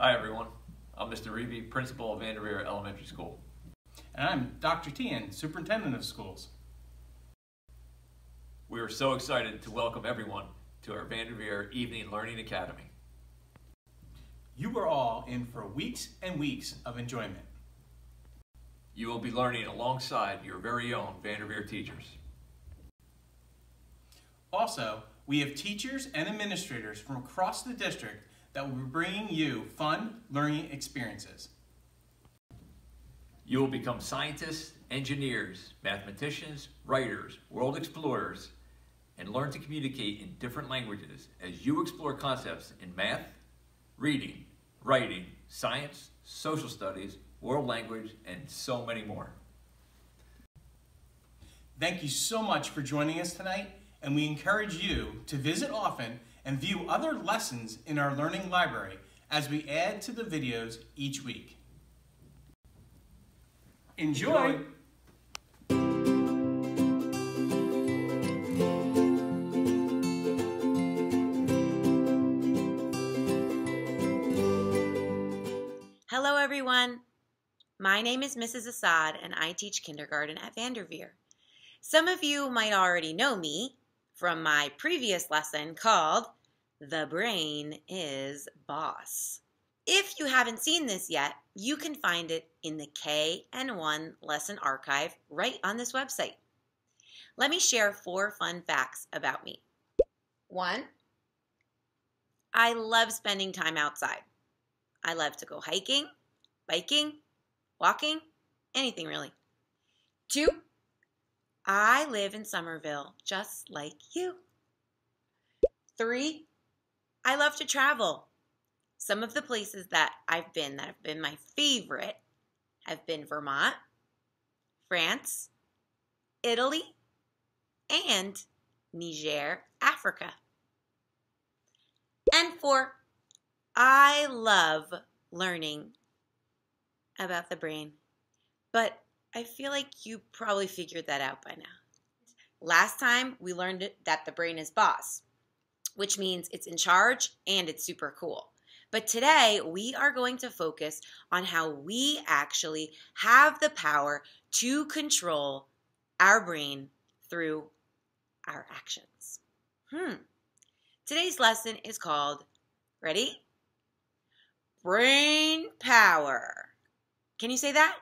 Hi everyone, I'm Mr. Reevy, Principal of Vanderveer Elementary School. And I'm Dr. Tian, Superintendent of Schools. We are so excited to welcome everyone to our Vanderveer Evening Learning Academy. You are all in for weeks and weeks of enjoyment. You will be learning alongside your very own Vanderveer teachers. Also, we have teachers and administrators from across the district that will be bringing you fun learning experiences. You will become scientists, engineers, mathematicians, writers, world explorers, and learn to communicate in different languages as you explore concepts in math, reading, writing, science, social studies, world language, and so many more. Thank you so much for joining us tonight, and we encourage you to visit often and view other lessons in our learning library as we add to the videos each week. Enjoy. Hello everyone. My name is Mrs. Assad and I teach kindergarten at Vanderveer. Some of you might already know me from my previous lesson called The Brain is Boss. If you haven't seen this yet, you can find it in the KN1 lesson archive right on this website. Let me share 4 fun facts about me. 1, I love spending time outside. I love to go hiking, biking, walking, anything really. 2, I live in Somerville, just like you. 3, I love to travel. Some of the places that I've been that have been my favorite have been Vermont, France, Italy, and Niger, Africa. And 4, I love learning about the brain, but I feel like you probably figured that out by now. Last time we learned that the brain is boss, which means it's in charge and it's super cool. But today we are going to focus on how we actually have the power to control our brain through our actions. Today's lesson is called, ready? Brain power. Can you say that?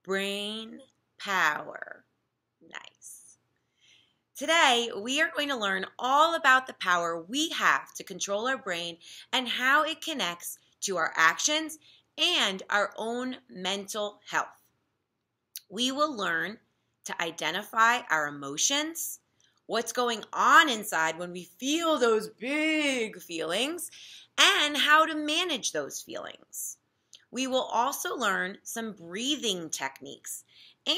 Brain power. Nice. Today, we are going to learn all about the power we have to control our brain and how it connects to our actions and our own mental health. We will learn to identify our emotions, what's going on inside when we feel those big feelings, and how to manage those feelings. We will also learn some breathing techniques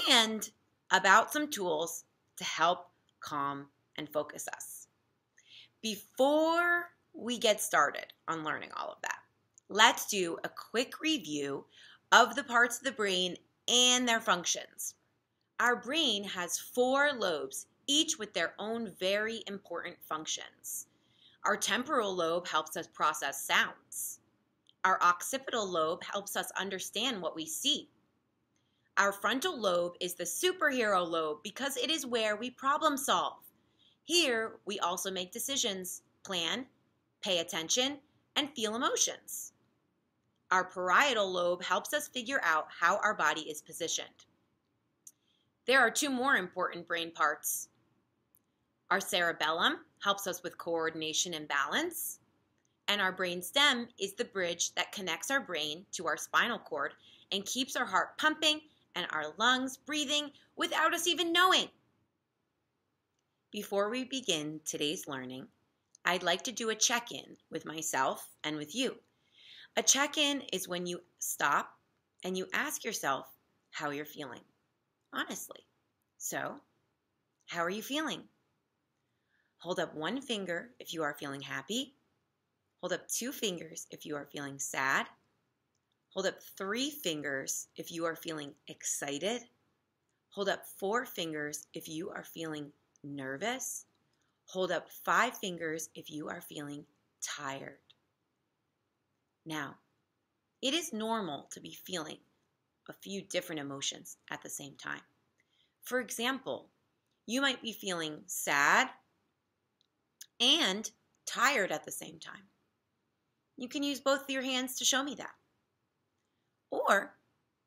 and about some tools to help calm and focus us. Before we get started on learning all of that, let's do a quick review of the parts of the brain and their functions. Our brain has 4 lobes, each with their own very important functions. Our temporal lobe helps us process sounds. Our occipital lobe helps us understand what we see. Our frontal lobe is the superhero lobe because it is where we problem solve. Here, we also make decisions, plan, pay attention, and feel emotions. Our parietal lobe helps us figure out how our body is positioned. There are 2 more important brain parts. Our cerebellum helps us with coordination and balance. And our brain stem is the bridge that connects our brain to our spinal cord and keeps our heart pumping and our lungs breathing without us even knowing. Before we begin today's learning, I'd like to do a check-in with myself and with you. A check-in is when you stop and you ask yourself how you're feeling, honestly. So, how are you feeling? Hold up 1 finger if you are feeling happy. Hold up 2 fingers if you are feeling sad. Hold up 3 fingers if you are feeling excited. Hold up 4 fingers if you are feeling nervous. Hold up 5 fingers if you are feeling tired. Now, It is normal to be feeling a few different emotions at the same time. For example, you might be feeling sad and tired at the same time. You can use both of your hands to show me that. Or,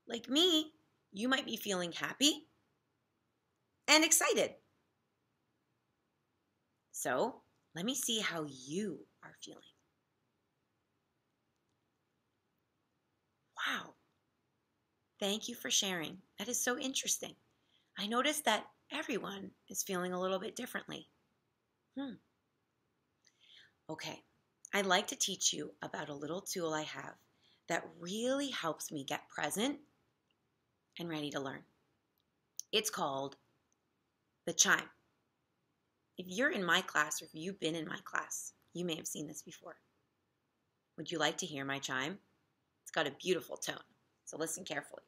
like me, you might be feeling happy and excited. So, let me see how you are feeling. Wow. Thank you for sharing. That is so interesting. I noticed that everyone is feeling a little bit differently. Okay, I'd like to teach you about a little tool I have that really helps me get present and ready to learn. It's called the chime. If you're in my class or if you've been in my class, you may have seen this before. Would you like to hear my chime? It's got a beautiful tone, so listen carefully.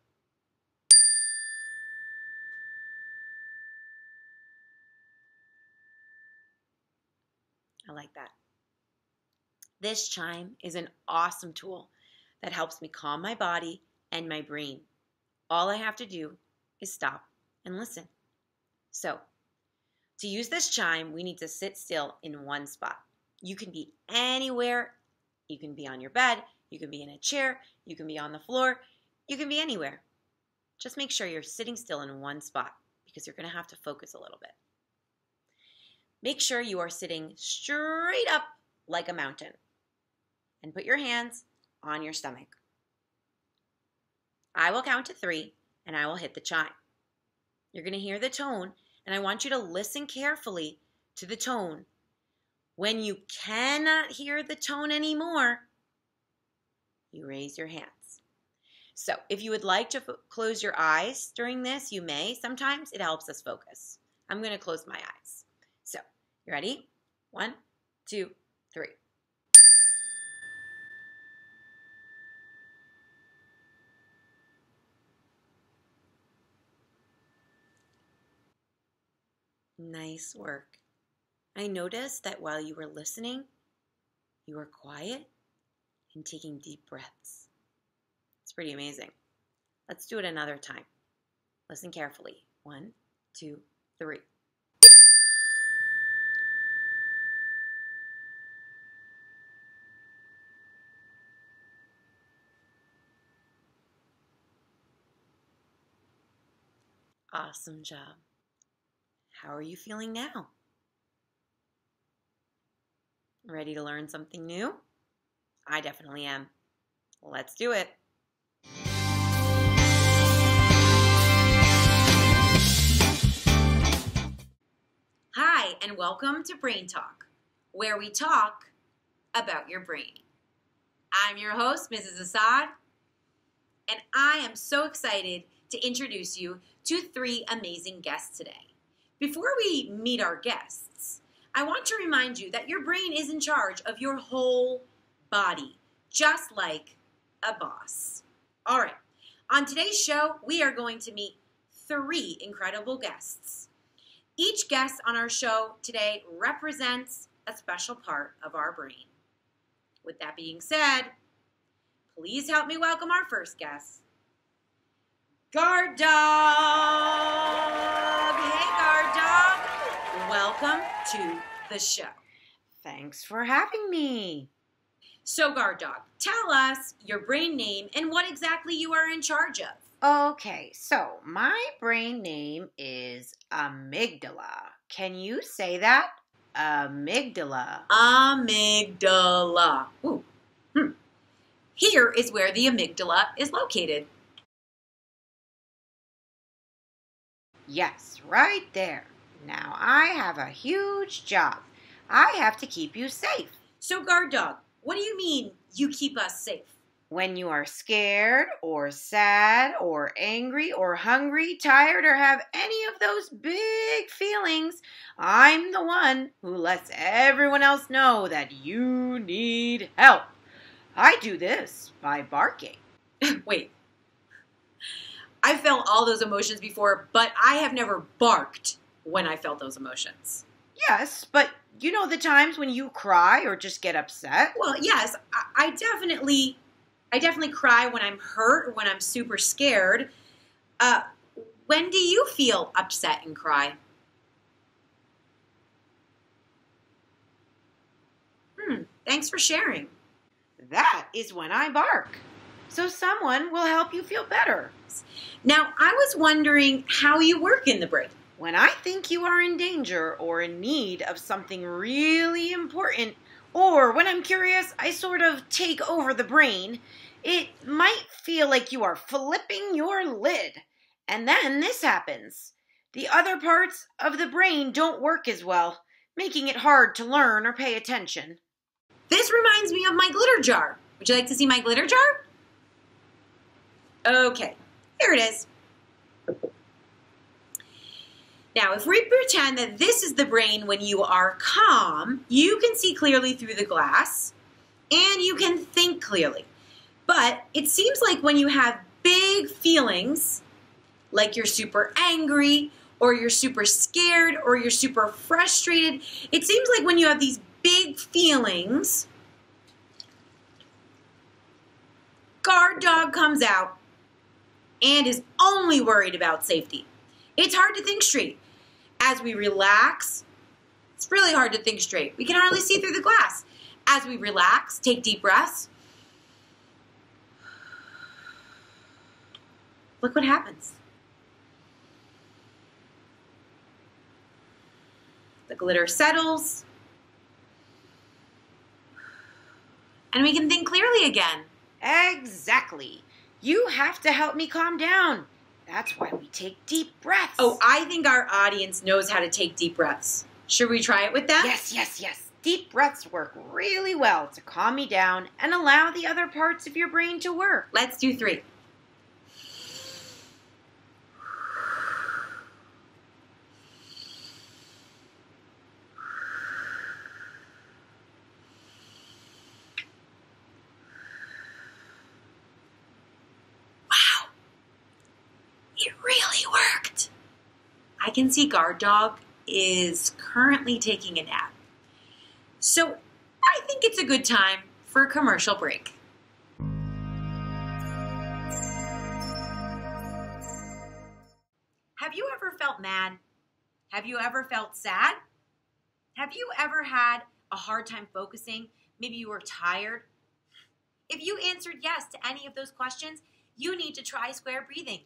I like that. This chime is an awesome tool that helps me calm my body and my brain. All I have to do is stop and listen. So, to use this chime, we need to sit still in one spot. You can be anywhere. You can be on your bed. You can be in a chair. You can be on the floor. You can be anywhere. Just make sure you're sitting still in one spot because you're going to have to focus a little bit. Make sure you are sitting straight up like a mountain and put your hands on your stomach. I will count to 3 and I will hit the chime. You're going to hear the tone and I want you to listen carefully to the tone. When you cannot hear the tone anymore, you raise your hands. So if you would like to close your eyes during this, you may. Sometimes it helps us focus. I'm going to close my eyes. So, you ready? 1, 2, 3. Nice work. I noticed that while you were listening, you were quiet and taking deep breaths. It's pretty amazing. Let's do it another time. Listen carefully. 1, 2, 3. Awesome job. How are you feeling now? Ready to learn something new? I definitely am. Let's do it. Hi, and welcome to Brain Talk, where we talk about your brain. I'm your host, Mrs. Assad, and I am so excited to introduce you to 3 amazing guests today. Before we meet our guests, I want to remind you that your brain is in charge of your whole body, just like a boss. All right, on today's show, we are going to meet 3 incredible guests. Each guest on our show today represents a special part of our brain. With that being said, please help me welcome our first guest, Guard Dog. Hey, Guard Dog. Welcome to the show. Thanks for having me. So, Guard Dog, tell us your brain name and what exactly you are in charge of. Okay, so my brain name is amygdala. Can you say that? Amygdala. Amygdala. Ooh. Here is where the amygdala is located. Yes, right there. Now I have a huge job. I have to keep you safe. So, Guard Dog, what do you mean you keep us safe? When you are scared or sad or angry or hungry, tired, or have any of those big feelings, I'm the one who lets everyone else know that you need help. I do this by barking. Wait. I felt all those emotions before, but I have never barked when I felt those emotions. Yes, but you know the times when you cry or just get upset? Well, yes, I definitely I definitely cry when I'm hurt or when I'm super scared. When do you feel upset and cry? Thanks for sharing. That is when I bark. So someone will help you feel better. Now, I was wondering how you work in the brain. When I think you are in danger or in need of something really important, or when I'm curious, I sort of take over the brain. It might feel like you are flipping your lid. And then this happens. The other parts of the brain don't work as well, making it hard to learn or pay attention. This reminds me of my glitter jar. Would you like to see my glitter jar? Okay, here it is. Now, if we pretend that this is the brain when you are calm, you can see clearly through the glass and you can think clearly. But it seems like when you have big feelings, like you're super angry or you're super scared or you're super frustrated, it seems like when you have these big feelings, guard dog comes out and is only worried about safety. It's hard to think straight. As we relax, it's really hard to think straight. We can hardly see through the glass. As we relax, take deep breaths. Look what happens. The glitter settles. And we can think clearly again. Exactly. You have to help me calm down. That's why we take deep breaths. Oh, I think our audience knows how to take deep breaths. Should we try it with them? Yes. Deep breaths work really well to calm me down and allow the other parts of your brain to work. Let's do 3. It really worked. I can see Guard Dog is currently taking a nap. So I think it's a good time for a commercial break. Have you ever felt mad? Have you ever felt sad? Have you ever had a hard time focusing? Maybe you were tired? If you answered yes to any of those questions, you need to try square breathing.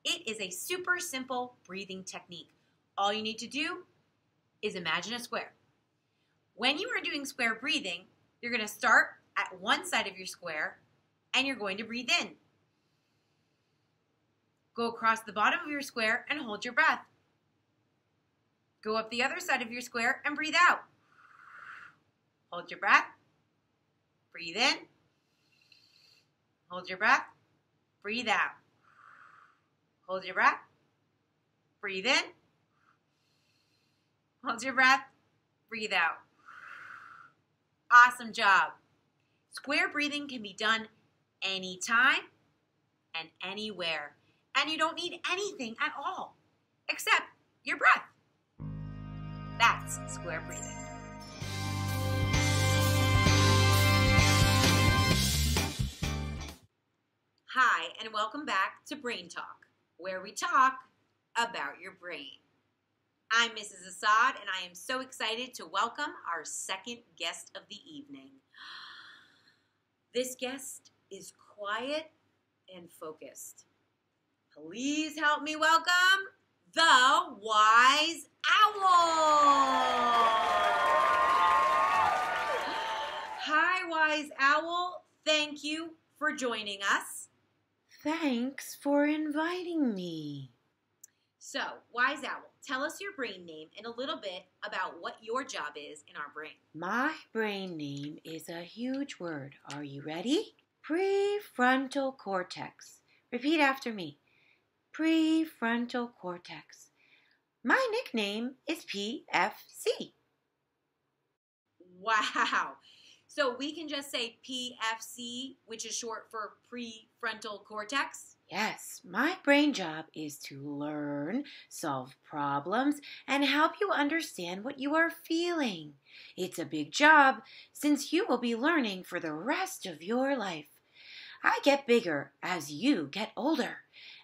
It is a super simple breathing technique. All you need to do is imagine a square. When you are doing square breathing, you're going to start at one side of your square and you're going to breathe in. Go across the bottom of your square and hold your breath. Go up the other side of your square and breathe out. Hold your breath. Breathe in. Hold your breath. Breathe out. Hold your breath. Breathe in. Hold your breath. Breathe out. Awesome job. Square breathing can be done anytime and anywhere. And you don't need anything at all except your breath. That's square breathing. Hi, and welcome back to Brain Talk, where we talk about your brain. I'm Mrs. Assad, and I am so excited to welcome our second guest of the evening. This guest is quiet and focused. Please help me welcome the Wise Owl. Hi, Wise Owl. Thank you for joining us. Thanks for inviting me. So, Wise Owl, tell us your brain name and a little bit about what your job is in our brain. My brain name is a huge word. Are you ready? Prefrontal cortex. Repeat after me. Prefrontal cortex. My nickname is PFC. Wow. So we can just say PFC, which is short for prefrontal cortex? Yes, my brain job is to learn, solve problems, and help you understand what you are feeling. It's a big job since you will be learning for the rest of your life. I get bigger as you get older.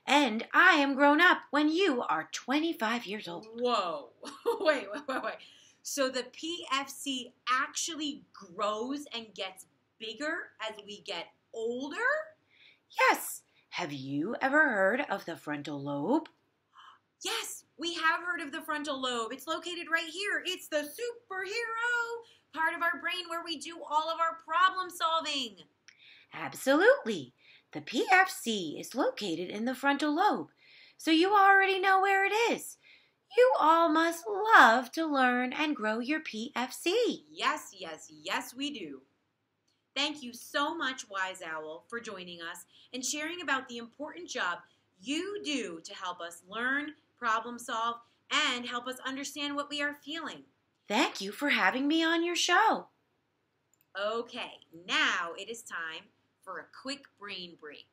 And I am grown up when you are 25 years old. Whoa. Wait. So the PFC actually grows and gets bigger as we get older? Yes. Have you ever heard of the frontal lobe? Yes, we have heard of the frontal lobe. It's located right here. It's the superhero part of our brain where we do all of our problem solving. Absolutely. The PFC is located in the frontal lobe, so you already know where it is. You all must love to learn and grow your PFC. Yes, we do. Thank you so much, Wise Owl, for joining us and sharing about the important job you do to help us learn, problem solve, and help us understand what we are feeling. Thank you for having me on your show. Okay, now it is time for a quick brain break.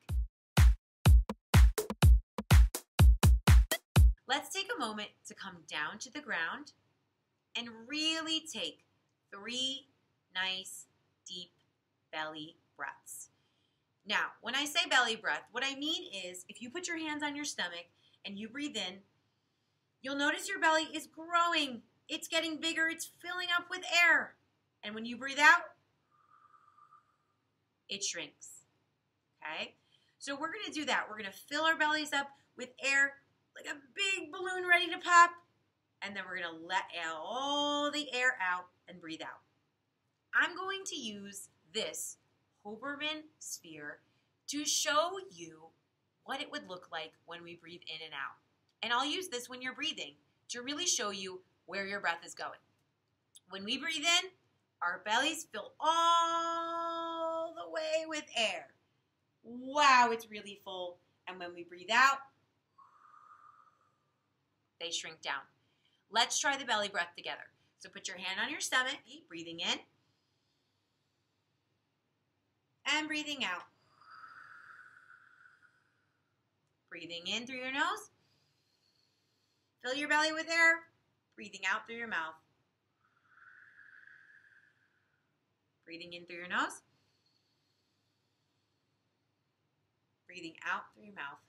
Let's take a moment to come down to the ground and really take 3 nice, deep belly breaths. Now, when I say belly breath, what I mean is if you put your hands on your stomach and you breathe in, you'll notice your belly is growing. It's getting bigger. It's filling up with air. And when you breathe out, it shrinks. Okay? So we're going to do that. We're going to fill our bellies up with air like a big balloon ready to pop. And then we're going to let all the air out and breathe out. I'm going to use this Hoberman sphere to show you what it would look like when we breathe in and out. And I'll use this when you're breathing to really show you where your breath is going. When we breathe in, our bellies fill all the way with air. Wow, it's really full. And when we breathe out, they shrink down. Let's try the belly breath together. So put your hand on your stomach, breathing in and breathing out. Breathing in through your nose. Fill your belly with air. Breathing out through your mouth. Breathing in through your nose. Breathing out through your mouth.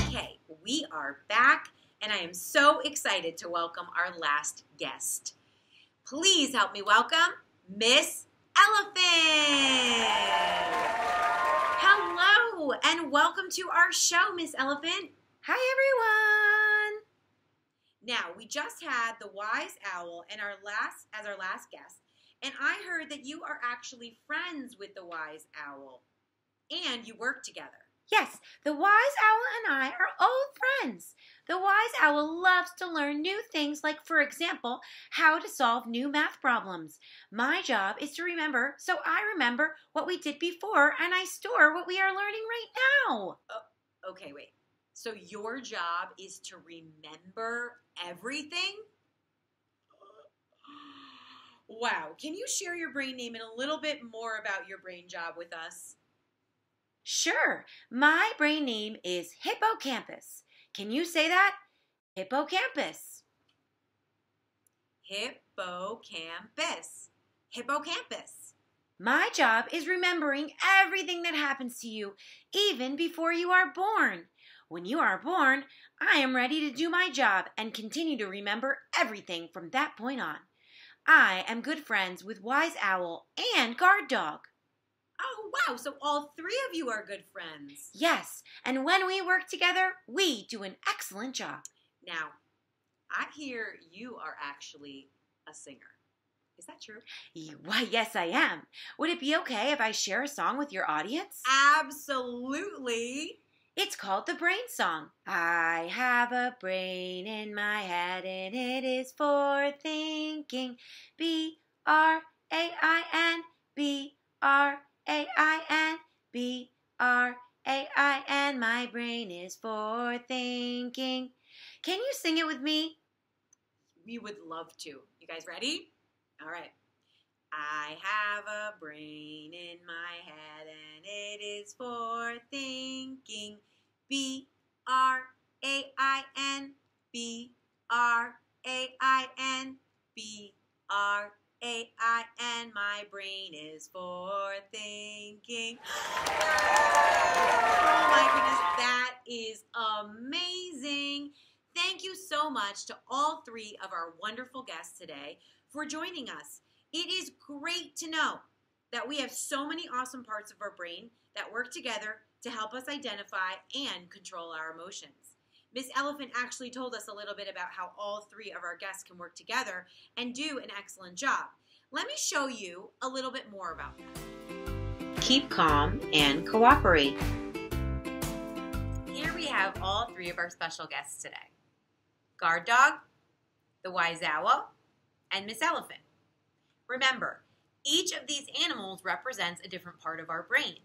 Okay, we are back, and I am so excited to welcome our last guest. Please help me welcome Miss Elephant. Hello, and welcome to our show, Miss Elephant. Hi, everyone. Now, we just had the Wise Owl as our last guest, and I heard that you are actually friends with the Wise Owl, and you work together. Yes, the Wise Owl and I are old friends. The Wise Owl loves to learn new things like, for example, how to solve new math problems. My job is to remember, so I remember what we did before and I store what we are learning right now. Okay, wait. So your job is to remember everything? Wow. Can you share your brain name and a little bit more about your brain job with us? Sure. My brain name is Hippocampus. Can you say that? Hippocampus. Hippocampus. Hippocampus. My job is remembering everything that happens to you, even before you are born. When you are born, I am ready to do my job and continue to remember everything from that point on. I am good friends with Wise Owl and Guard Dog. Oh, wow. So all 3 of you are good friends. Yes, and when we work together, we do an excellent job. Now, I hear you are actually a singer. Is that true? Why, yes, I am. Would it be okay if I share a song with your audience? Absolutely. It's called the Brain Song. I have a brain in my head and it is for thinking. B-R-A-I-N, B-R-A-I-N, B-R-A-I-N. My brain is for thinking. Can you sing it with me? We would love to. You guys ready? All right. I have a brain in my head and it is for thinking. B-R-A-I-N, B-R-A-I-N, B-R-A-I-N. amazing. Thank you so much to all three of our wonderful guests today for joining us. It is great to know that we have so many awesome parts of our brain that work together to help us identify and control our emotions. Miss Elephant actually told us a little bit about how all three of our guests can work together and do an excellent job. Let me show you a little bit more about that. Keep calm and cooperate. Here we have all three of our special guests today. Guard Dog, the Wise Owl, and Miss Elephant. Remember, each of these animals represents a different part of our brain.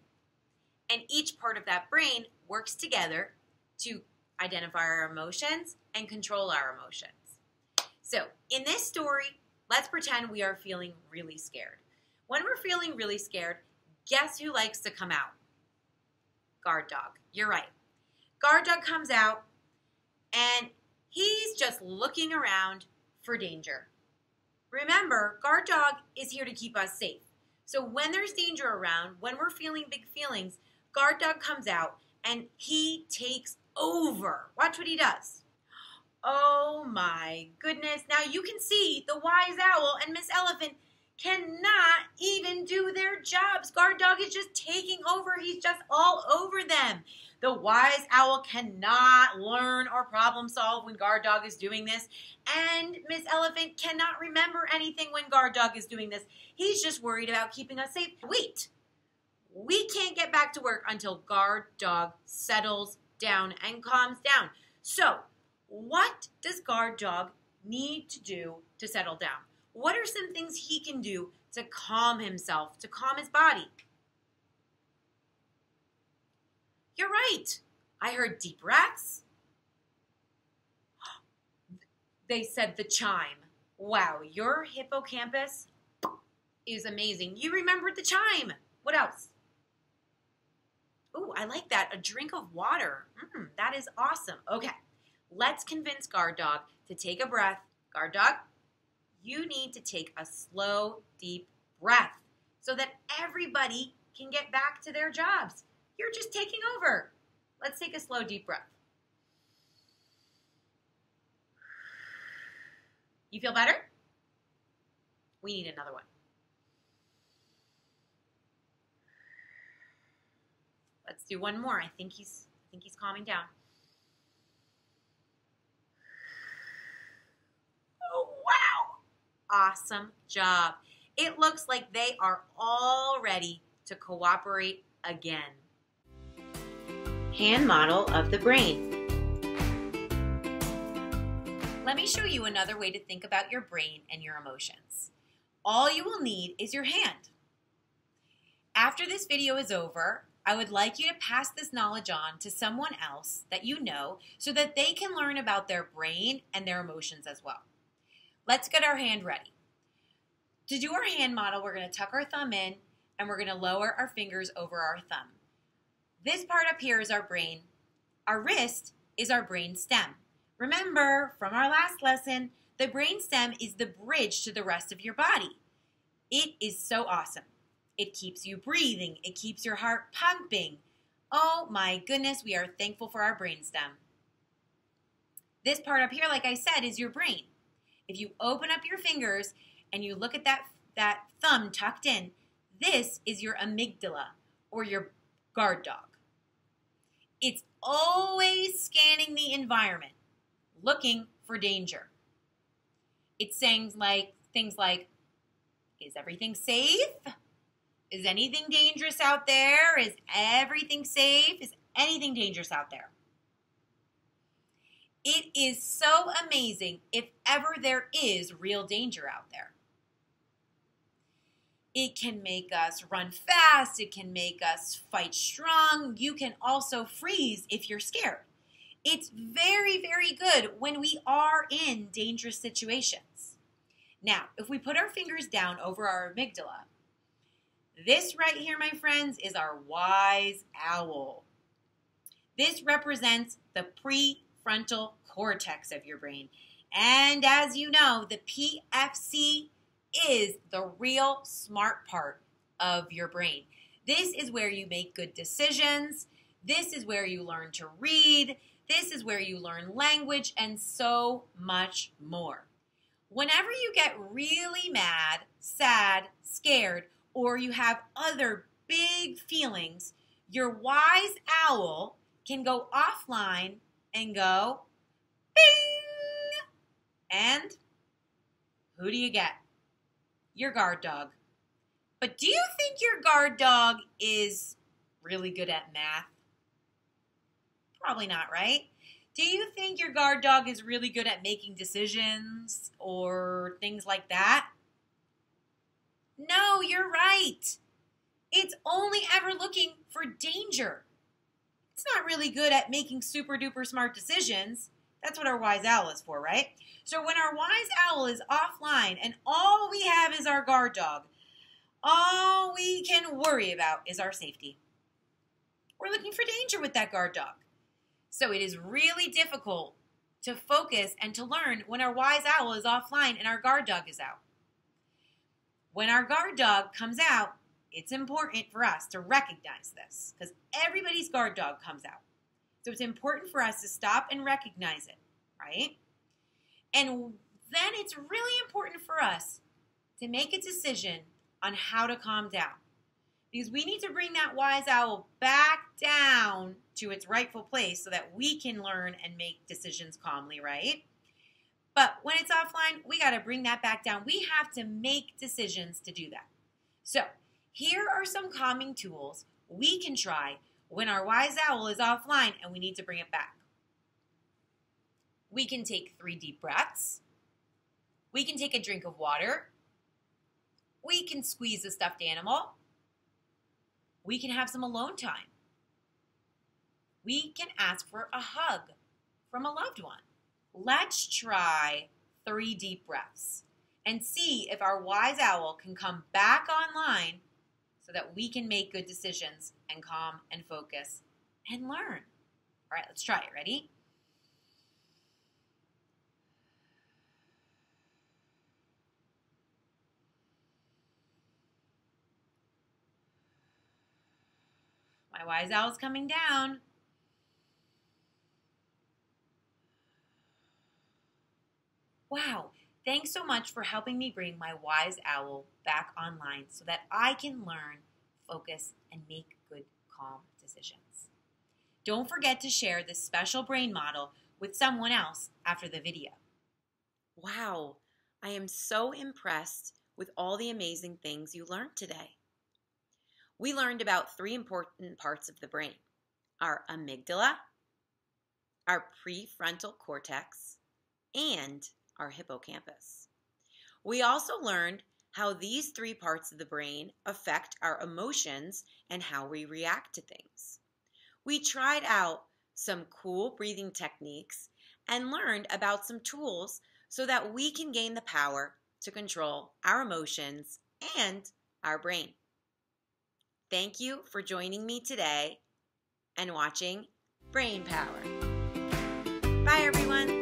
And each part of that brain works together to identify our emotions and control our emotions. So, in this story, let's pretend we are feeling really scared. When we're feeling really scared, guess who likes to come out? Guard Dog. You're right. Guard Dog comes out, and he's just looking around for danger. Remember, Guard Dog is here to keep us safe. So when there's danger around, when we're feeling big feelings, Guard Dog comes out and he takes over. Watch what he does. Oh my goodness. Now you can see the Wise Owl and Miss Elephant cannot even do their jobs. Guard Dog is just taking over. He's just all over them. The Wise Owl cannot learn or problem solve when Guard Dog is doing this. And Miss Elephant cannot remember anything when Guard Dog is doing this. He's just worried about keeping us safe. Wait, we can't get back to work until Guard Dog settles down and calms down. So, what does Guard Dog need to do to settle down? What are some things he can do to calm himself, to calm his body? You're right. I heard deep breaths. They said the chime. Wow, your hippocampus is amazing. You remembered the chime. What else? Ooh, I like that. A drink of water. That is awesome. Okay, let's convince Guard Dog to take a breath. Guard Dog, you need to take a slow, deep breath so that everybody can get back to their jobs. You're just taking over. Let's take a slow, deep breath. You feel better? We need another one. Let's do one more. I think he's calming down. Oh, wow. Awesome job. It looks like they are all ready to cooperate again. Hand model of the brain. Let me show you another way to think about your brain and your emotions. All you will need is your hand. After this video is over, I would like you to pass this knowledge on to someone else that you know so that they can learn about their brain and their emotions as well. Let's get our hand ready. To do our hand model, we're going to tuck our thumb in and we're going to lower our fingers over our thumb. This part up here is our brain. Our wrist is our brain stem. Remember from our last lesson, the brain stem is the bridge to the rest of your body. It is so awesome. It keeps you breathing. It keeps your heart pumping. Oh my goodness, we are thankful for our brain stem. This part up here, like I said, is your brain. If you open up your fingers and you look at that thumb tucked in, this is your amygdala or your Guard Dog. It's always scanning the environment, looking for danger. It's saying things like, is everything safe? Is anything dangerous out there? Is everything safe? Is anything dangerous out there? It is so amazing if ever there is real danger out there. It can make us run fast. It can make us fight strong. You can also freeze if you're scared. It's very, very good when we are in dangerous situations. Now, if we put our fingers down over our amygdala, this right here, my friends, is our wise owl. This represents the prefrontal cortex of your brain. And as you know, the PFC is the real smart part of your brain. This is where you make good decisions. This is where you learn to read. This is where you learn language and so much more. Whenever you get really mad, sad, scared, or you have other big feelings, your wise owl can go offline and go bing. And who do you get? Your guard dog. But do you think your guard dog is really good at math? Probably not, right? Do you think your guard dog is really good at making decisions or things like that? No, you're right. It's only ever looking for danger. It's not really good at making super duper smart decisions. That's what our wise owl is for, right? So when our wise owl is offline and all we have is our guard dog, all we can worry about is our safety. We're looking for danger with that guard dog. So it is really difficult to focus and to learn when our wise owl is offline and our guard dog is out. When our guard dog comes out, it's important for us to recognize this because everybody's guard dog comes out. So it's important for us to stop and recognize it, right? And then it's really important for us to make a decision on how to calm down. Because we need to bring that wise owl back down to its rightful place so that we can learn and make decisions calmly, right? But when it's offline, we got to bring that back down. We have to make decisions to do that. So here are some calming tools we can try when our wise owl is offline and we need to bring it back. We can take 3 deep breaths. We can take a drink of water. We can squeeze a stuffed animal. We can have some alone time. We can ask for a hug from a loved one. Let's try 3 deep breaths and see if our wise owl can come back online so that we can make good decisions and calm and focus and learn. All right, let's try it. Ready? My wise owl's coming down. Wow, thanks so much for helping me bring my wise owl back online so that I can learn, focus, and make good, calm decisions. Don't forget to share this special brain model with someone else after the video. Wow, I am so impressed with all the amazing things you learned today. We learned about 3 important parts of the brain: our amygdala, our prefrontal cortex, and our hippocampus. We also learned how these 3 parts of the brain affect our emotions and how we react to things. We tried out some cool breathing techniques and learned about some tools so that we can gain the power to control our emotions and our brain. Thank you for joining me today and watching Brain Power. Bye, everyone.